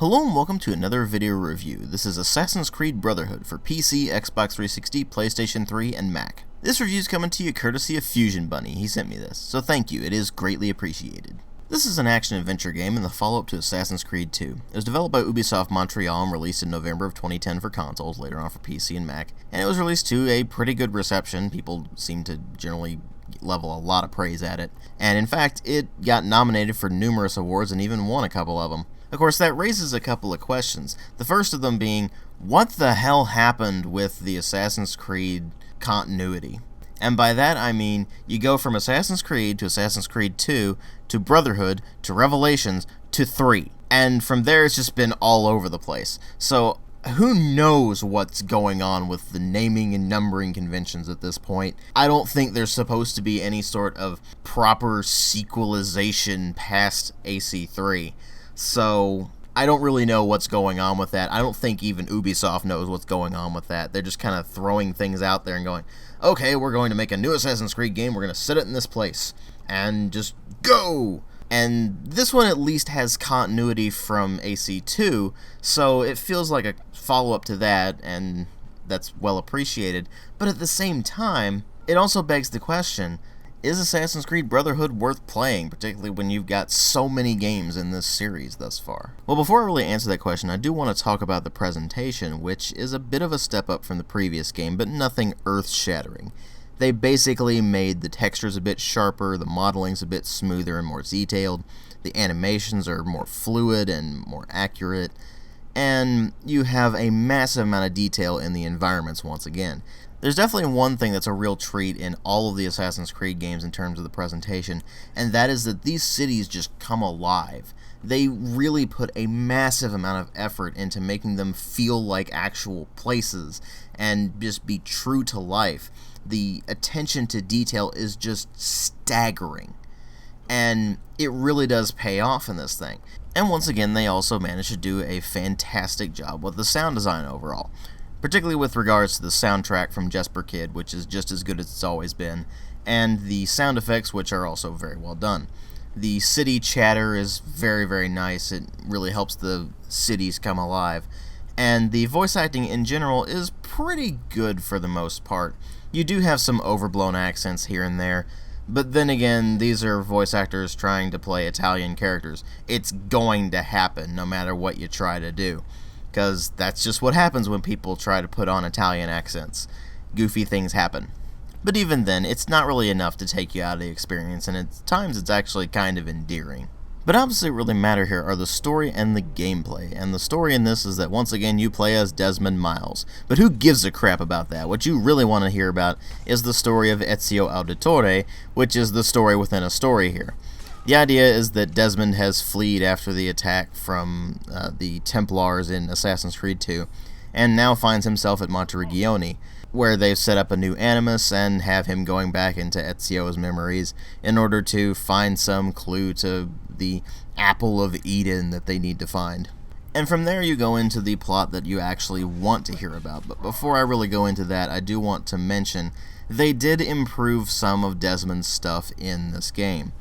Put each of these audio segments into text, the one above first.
Hello and welcome to another video review. This is Assassin's Creed Brotherhood for PC, Xbox 360, PlayStation 3, and Mac. This review is coming to you courtesy of Fusion Bunny. He sent me this, so thank you, it is greatly appreciated. This is an action-adventure game in the follow-up to Assassin's Creed 2. It was developed by Ubisoft Montreal and released in November of 2010 for consoles, later on for PC and Mac, and it was released to a pretty good reception. People seem to generally level a lot of praise at it, and in fact, it got nominated for numerous awards and even won a couple of them. Of course, that raises a couple of questions. The first of them being, what the hell happened with the Assassin's Creed continuity? And by that I mean, you go from Assassin's Creed to Assassin's Creed 2 to Brotherhood to Revelations to 3. And from there it's just been all over the place. So who knows what's going on with the naming and numbering conventions at this point. I don't think there's supposed to be any sort of proper sequelization past AC3. So I don't really know what's going on with that. I don't think even Ubisoft knows what's going on with that. They're just kind of throwing things out there and going, okay, we're going to make a new Assassin's Creed game, we're going to set it in this place, and just go! And this one at least has continuity from AC2, so it feels like a follow-up to that, and that's well appreciated. But at the same time, it also begs the question, is Assassin's Creed Brotherhood worth playing, particularly when you've got so many games in this series thus far? Well, before I really answer that question, I do want to talk about the presentation, which is a bit of a step up from the previous game, but nothing earth-shattering. They basically made the textures a bit sharper, the modeling's a bit smoother and more detailed, the animations are more fluid and more accurate, and you have a massive amount of detail in the environments once again. There's definitely one thing that's a real treat in all of the Assassin's Creed games in terms of the presentation, and that is that these cities just come alive. They really put a massive amount of effort into making them feel like actual places and just be true to life. The attention to detail is just staggering, and it really does pay off in this thing. And once again, they also managed to do a fantastic job with the sound design overall, particularly with regards to the soundtrack from Jesper Kyd, which is just as good as it's always been, and the sound effects, which are also very well done. The city chatter is very, very nice. It really helps the cities come alive, and the voice acting in general is pretty good for the most part. You do have some overblown accents here and there, but then again, these are voice actors trying to play Italian characters. It's going to happen no matter what you try to do, because that's just what happens when people try to put on Italian accents. Goofy things happen. But even then, it's not really enough to take you out of the experience, and at times it's actually kind of endearing. But obviously what really matter here are the story and the gameplay, and the story in this is that once again you play as Desmond Miles. But who gives a crap about that? What you really want to hear about is the story of Ezio Auditore, which is the story within a story here. The idea is that Desmond has fled after the attack from the Templars in Assassin's Creed 2, and now finds himself at Monteriggioni, where they've set up a new Animus and have him going back into Ezio's memories in order to find some clue to the Apple of Eden that they need to find. And from there you go into the plot that you actually want to hear about. But before I really go into that, I do want to mention they did improve some of Desmond's stuff in this game.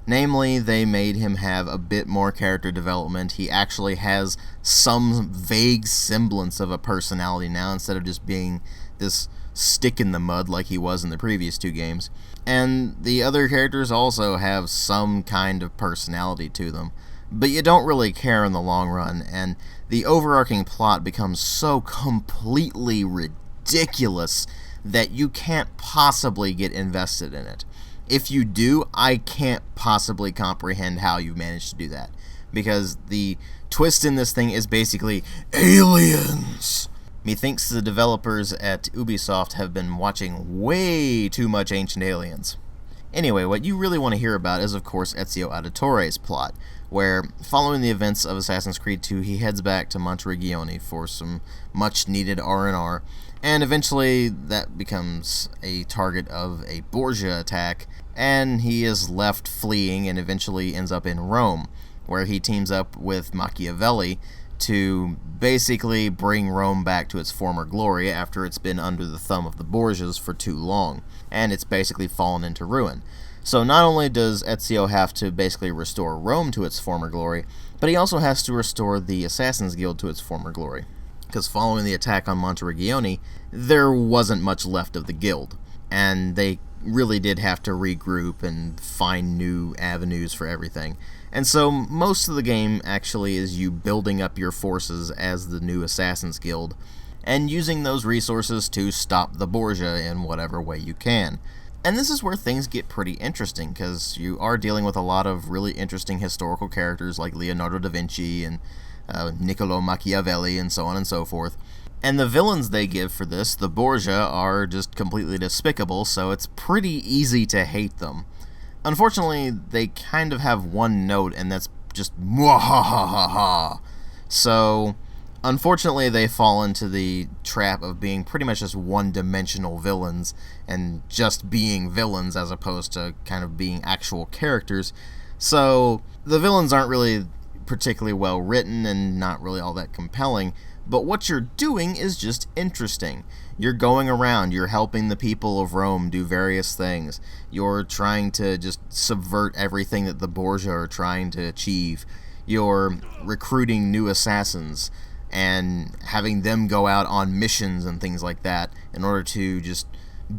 Namely, they made him have a bit more character development. He actually has some vague semblance of a personality now, instead of just being this stick in the mud like he was in the previous two games. And the other characters also have some kind of personality to them, but you don't really care in the long run, and the overarching plot becomes so completely ridiculous that you can't possibly get invested in it. If you do, I can't possibly comprehend how you managed to do that, because the twist in this thing is basically aliens. Methinks the developers at Ubisoft have been watching way too much Ancient Aliens. Anyway, what you really want to hear about is, of course, Ezio Auditore's plot, where, following the events of Assassin's Creed 2, he heads back to Monteriggioni for some much-needed R&R, and eventually that becomes a target of a Borgia attack, and he is left fleeing and eventually ends up in Rome, where he teams up with Machiavelli to basically bring Rome back to its former glory after it's been under the thumb of the Borgias for too long, and it's basically fallen into ruin. So not only does Ezio have to basically restore Rome to its former glory, But he also has to restore the Assassin's Guild to its former glory, because following the attack on Monteregione, there wasn't much left of the guild, and they really did have to regroup and find new avenues for everything. And so most of the game actually is you building up your forces as the new Assassin's Guild, and using those resources to stop the Borgia in whatever way you can. And this is where things get pretty interesting, because you are dealing with a lot of really interesting historical characters like Leonardo da Vinci and Niccolo Machiavelli and so on and so forth. And the villains they give for this, the Borgia, are just completely despicable, so it's pretty easy to hate them. Unfortunately, they kind of have one note, and that's just mwahahaha. So, unfortunately, they fall into the trap of being pretty much just one-dimensional villains, and just being villains as opposed to kind of being actual characters. So, the villains aren't really particularly well written and not really all that compelling, but what you're doing is just interesting. You're going around, you're helping the people of Rome do various things. You're trying to just subvert everything that the Borgia are trying to achieve. You're recruiting new assassins and having them go out on missions and things like that in order to just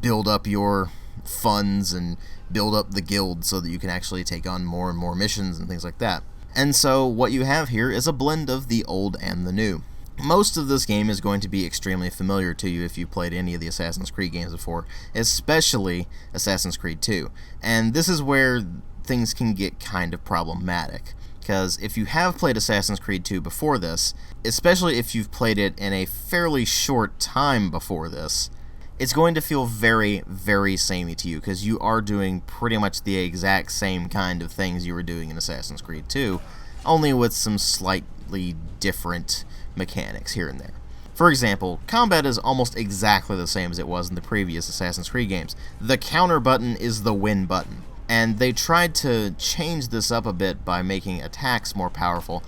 build up your funds and build up the guild so that you can actually take on more and more missions and things like that. And so what you have here is a blend of the old and the new. Most of this game is going to be extremely familiar to you if you've played any of the Assassin's Creed games before, especially Assassin's Creed 2. And this is where things can get kind of problematic, because if you have played Assassin's Creed 2 before this, especially if you've played it in a fairly short time before this, it's going to feel very, very samey to you, because you are doing pretty much the exact same kind of things you were doing in Assassin's Creed 2, only with some slightly different mechanics here and there. For example, combat is almost exactly the same as it was in the previous Assassin's Creed games. The counter button is the win button, and they tried to change this up a bit by making attacks more powerful,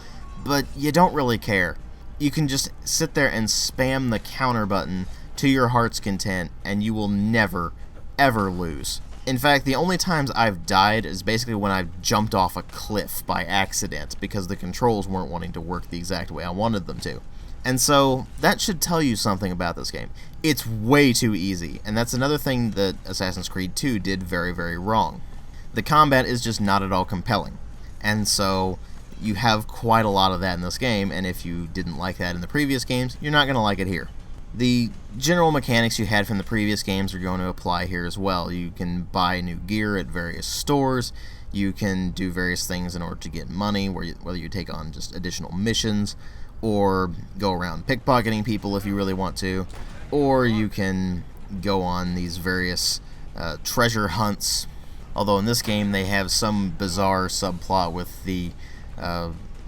but you don't really care. You can just sit there and spam the counter button to your heart's content, and you will never, ever lose. In fact, the only times I've died is basically when I've jumped off a cliff by accident because the controls weren't wanting to work the exact way I wanted them to. And so, that should tell you something about this game. It's way too easy, and that's another thing that Assassin's Creed 2 did very, very wrong. The combat is just not at all compelling. And so, you have quite a lot of that in this game, and if you didn't like that in the previous games, you're not going to like it here. The general mechanics you had from the previous games are going to apply here as well. You can buy new gear at various stores, you can do various things in order to get money, whether you take on just additional missions, or go around pickpocketing people if you really want to, or you can go on these various treasure hunts. Although in this game they have some bizarre subplot with the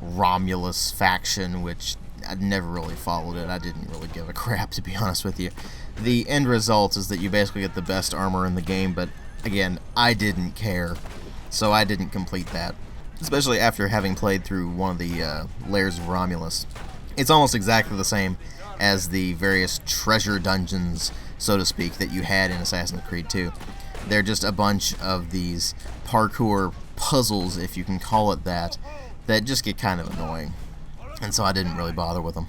Romulus faction, which I never really followed it. I didn't really give a crap, to be honest with you. The end result is that you basically get the best armor in the game, but again, I didn't care, so I didn't complete that. Especially after having played through one of the lairs of Romulus. It's almost exactly the same as the various treasure dungeons, so to speak, that you had in Assassin's Creed 2. They're just a bunch of these parkour puzzles, if you can call it that just get kind of annoying. And so I didn't really bother with them.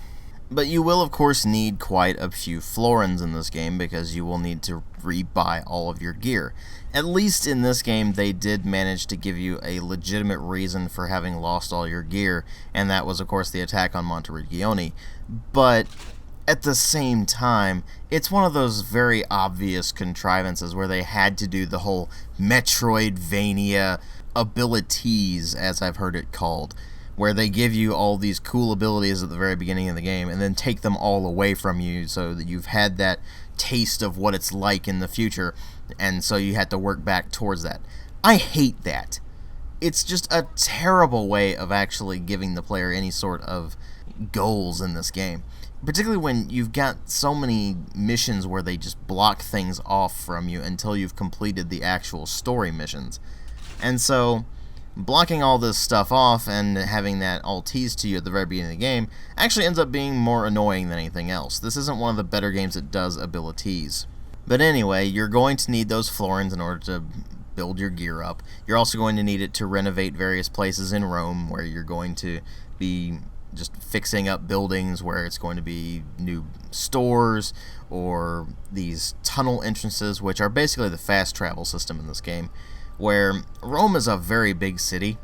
But you will, of course, need quite a few florins in this game, because you will need to rebuy all of your gear. At least in this game, they did manage to give you a legitimate reason for having lost all your gear, and that was, of course, the attack on Monteregione. But at the same time, it's one of those very obvious contrivances where they had to do the whole Metroidvania abilities, as I've heard it called, where they give you all these cool abilities at the very beginning of the game and then take them all away from you so that you've had that taste of what it's like in the future, and so you had to work back towards that. I hate that. It's just a terrible way of actually giving the player any sort of goals in this game. Particularly when you've got so many missions where they just block things off from you until you've completed the actual story missions. And so, blocking all this stuff off and having that all teased to you at the very beginning of the game actually ends up being more annoying than anything else. This isn't one of the better games that does abilities. But anyway, you're going to need those florins in order to build your gear up. You're also going to need it to renovate various places in Rome where you're going to be just fixing up buildings where it's going to be new stores or these tunnel entrances, which are basically the fast travel system in this game, where Rome is a very big city,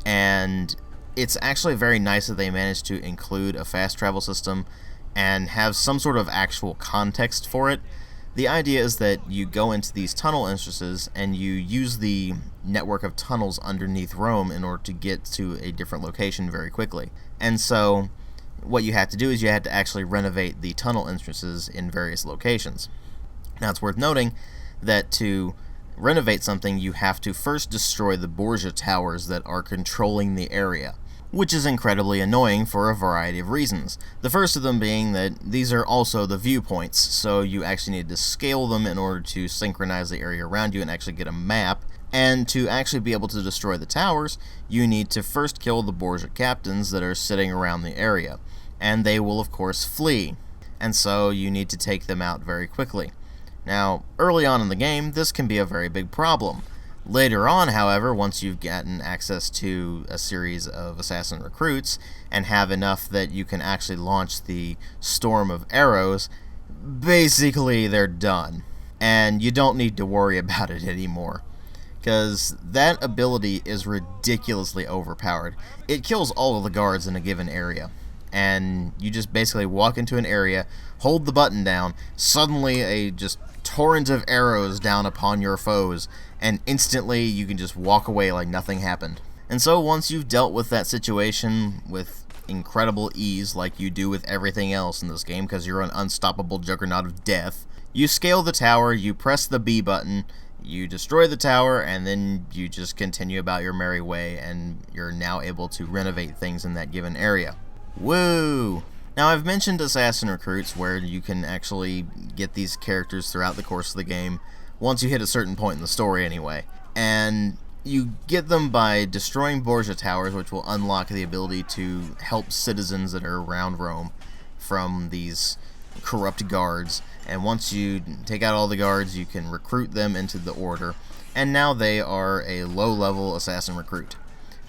and it's actually very nice that they managed to include a fast travel system and have some sort of actual context for it. The idea is that you go into these tunnel entrances and you use the network of tunnels underneath Rome in order to get to a different location very quickly. And so what you had to do is you had to actually renovate the tunnel entrances in various locations. Now it's worth noting that to renovate something you have to first destroy the Borgia towers that are controlling the area, which is incredibly annoying for a variety of reasons. The first of them being that these are also the viewpoints, so you actually need to scale them in order to synchronize the area around you and actually get a map. And to actually be able to destroy the towers, you need to first kill the Borgia captains that are sitting around the area, and they will of course flee, and so you need to take them out very quickly. Now, early on in the game, this can be a very big problem. Later on, however, once you've gotten access to a series of assassin recruits and have enough that you can actually launch the storm of arrows, basically they're done. And you don't need to worry about it anymore, because that ability is ridiculously overpowered. It kills all of the guards in a given area, and you just basically walk into an area, hold the button down, suddenly a just torrent of arrows down upon your foes, and instantly you can just walk away like nothing happened. And so once you've dealt with that situation with incredible ease, like you do with everything else in this game because you're an unstoppable juggernaut of death, you scale the tower, you press the B button, you destroy the tower, and then you just continue about your merry way, and you're now able to renovate things in that given area. Woo! Now, I've mentioned assassin recruits, where you can actually get these characters throughout the course of the game, once you hit a certain point in the story anyway. And you get them by destroying Borgia towers, which will unlock the ability to help citizens that are around Rome from these corrupt guards. And once you take out all the guards, you can recruit them into the order, and now they are a low-level assassin recruit.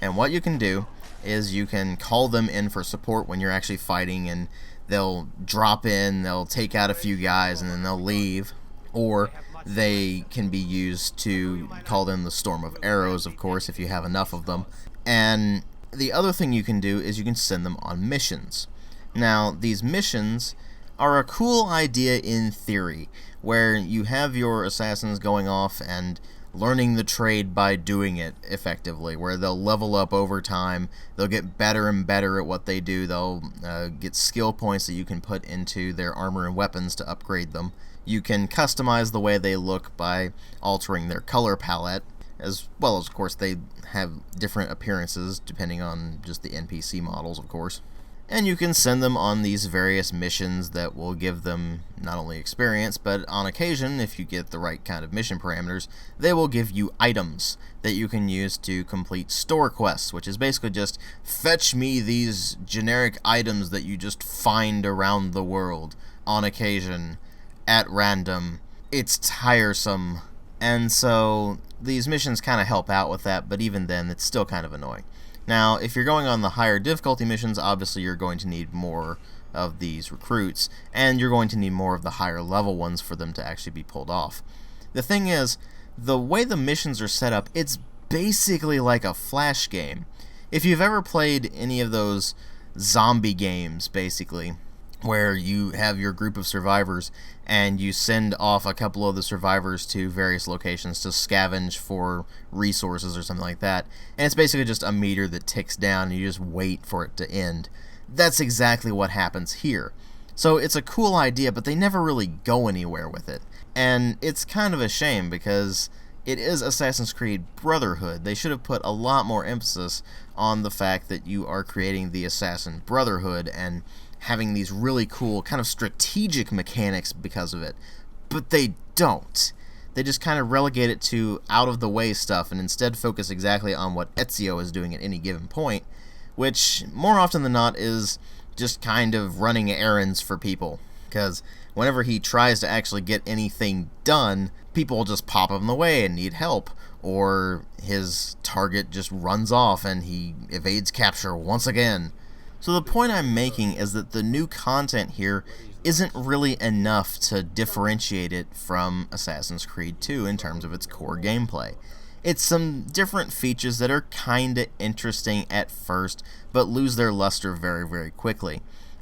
And what you can do is you can call them in for support when you're actually fighting, and they'll drop in, they'll take out a few guys, and then they'll leave. Or they can be used to call them the storm of arrows, of course, if you have enough of them. And the other thing you can do is you can send them on missions. Now, these missions are a cool idea in theory, where you have your assassins going off and learning the trade by doing it effectively, where they'll level up over time, they'll get better and better at what they do, they'll get skill points that you can put into their armor and weapons to upgrade them. You can customize the way they look by altering their color palette, as well as, of course, they have different appearances depending on just the NPC models, of course. And you can send them on these various missions that will give them not only experience, but on occasion, if you get the right kind of mission parameters, they will give you items that you can use to complete store quests, which is basically just fetch me these generic items that you just find around the world on occasion, at random. It's tiresome, and so these missions kind of help out with that, but even then, it's still kind of annoying. Now, if you're going on the higher difficulty missions, obviously you're going to need more of these recruits, and you're going to need more of the higher level ones for them to actually be pulled off. The thing is, the way the missions are set up, it's basically like a Flash game. If you've ever played any of those zombie games, basically, where you have your group of survivors and you send off a couple of the survivors to various locations to scavenge for resources or something like that, and it's basically just a meter that ticks down and you just wait for it to end. That's exactly what happens here. So it's a cool idea, but they never really go anywhere with it. And it's kind of a shame, because it is Assassin's Creed Brotherhood. They should have put a lot more emphasis on the fact that you are creating the Assassin Brotherhood and having these really cool kind of strategic mechanics because of it. But they don't. They just kind of relegate it to out-of-the-way stuff and instead focus exactly on what Ezio is doing at any given point, which more often than not is just kind of running errands for people. Because whenever he tries to actually get anything done, people will just pop him in the way and need help, or his target just runs off and he evades capture once again. So the point I'm making is that the new content here isn't really enough to differentiate it from Assassin's Creed 2 in terms of its core gameplay. It's some different features that are kinda interesting at first, but lose their luster very, very quickly.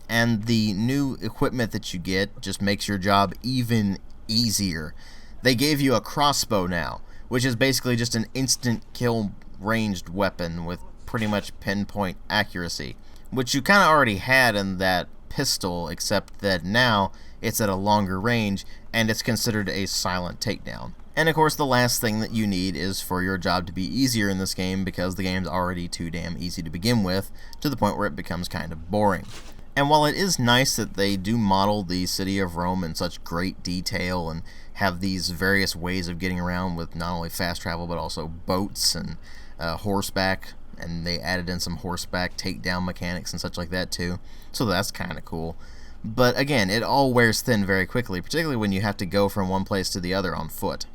And the new equipment that you get just makes your job even easier. They gave you a crossbow now, which is basically just an instant kill ranged weapon with pretty much pinpoint accuracy, which you kinda already had in that pistol, except that now it's at a longer range and it's considered a silent takedown. And of course the last thing that you need is for your job to be easier in this game, because the game's already too damn easy to begin with, to the point where it becomes kind of boring. And while it is nice that they do model the city of Rome in such great detail and have these various ways of getting around with not only fast travel but also boats and horseback, and they added in some horseback takedown mechanics and such like that too, so that's kind of cool. But again, it all wears thin very quickly, particularly when you have to go from one place to the other on foot,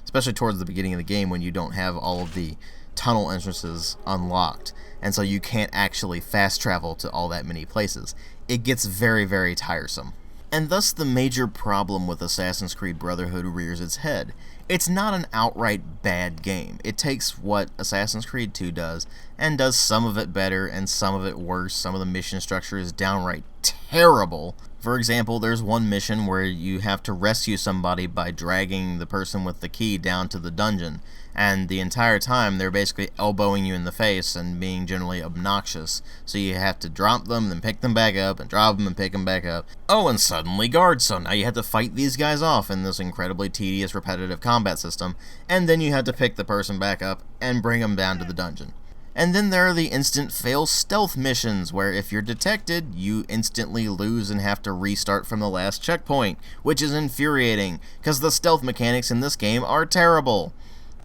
especially towards the beginning of the game when you don't have all of the tunnel entrances unlocked, and so you can't actually fast travel to all that many places. It gets very, very tiresome. And thus the major problem with Assassin's Creed Brotherhood rears its head. It's not an outright bad game. It takes what Assassin's Creed 2 does, and does some of it better and some of it worse. Some of the mission structure is downright terrible. For example, there's one mission where you have to rescue somebody by dragging the person with the key down to the dungeon, and the entire time they're basically elbowing you in the face and being generally obnoxious, so you have to drop them, then pick them back up, and drop them and pick them back up. Oh, and suddenly guards, so now you have to fight these guys off in this incredibly tedious, repetitive combat system, and then you have to pick the person back up and bring them down to the dungeon. And then there are the instant fail stealth missions, where if you're detected, you instantly lose and have to restart from the last checkpoint, which is infuriating, because the stealth mechanics in this game are terrible.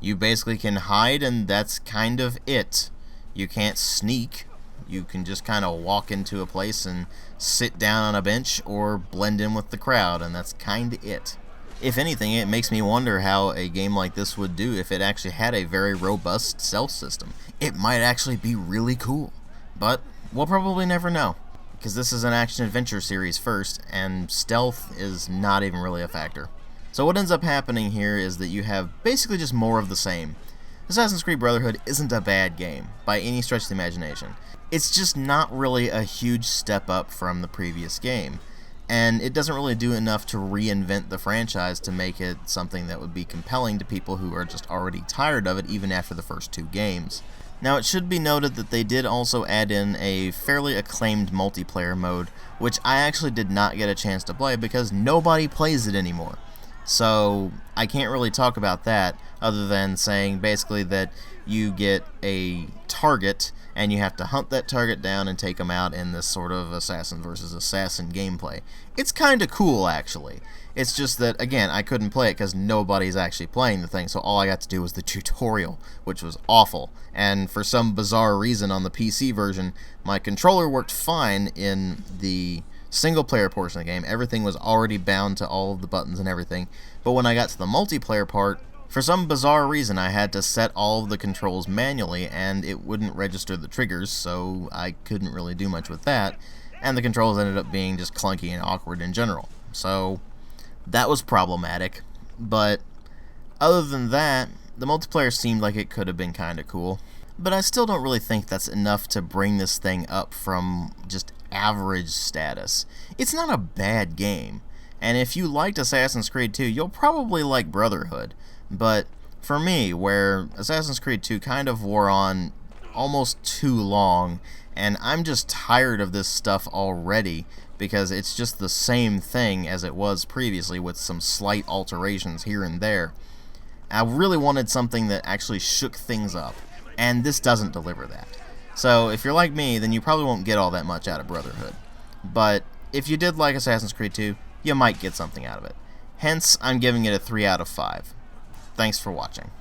You basically can hide, and that's kind of it. You can't sneak. You can just kind of walk into a place and sit down on a bench or blend in with the crowd, and that's kind of it. If anything, it makes me wonder how a game like this would do if it actually had a very robust stealth system. It might actually be really cool, but we'll probably never know, because this is an action-adventure series first, and stealth is not even really a factor. So what ends up happening here is that you have basically just more of the same. Assassin's Creed Brotherhood isn't a bad game, by any stretch of the imagination. It's just not really a huge step up from the previous game, and it doesn't really do enough to reinvent the franchise to make it something that would be compelling to people who are just already tired of it even after the first two games. Now, it should be noted that they did also add in a fairly acclaimed multiplayer mode, which I actually did not get a chance to play because nobody plays it anymore. So I can't really talk about that other than saying basically that you get a target and you have to hunt that target down and take them out in this sort of assassin versus assassin gameplay. It's kind of cool, actually. It's just that, again, I couldn't play it because nobody's actually playing the thing, so all I got to do was the tutorial, which was awful. And for some bizarre reason on the PC version, my controller worked fine in the single-player portion of the game. Everything was already bound to all of the buttons and everything. But when I got to the multiplayer part, for some bizarre reason, I had to set all of the controls manually, and it wouldn't register the triggers, so I couldn't really do much with that. And the controls ended up being just clunky and awkward in general. So that was problematic. But other than that, the multiplayer seemed like it could have been kind of cool. But I still don't really think that's enough to bring this thing up from just average status. It's not a bad game, and if you liked Assassin's Creed 2, you'll probably like Brotherhood. But for me, where Assassin's Creed 2 kind of wore on almost too long, and I'm just tired of this stuff already, because it's just the same thing as it was previously with some slight alterations here and there. I really wanted something that actually shook things up, and this doesn't deliver that. So if you're like me, then you probably won't get all that much out of Brotherhood. But if you did like Assassin's Creed 2, you might get something out of it. Hence, I'm giving it a 3 out of 5. Thanks for watching.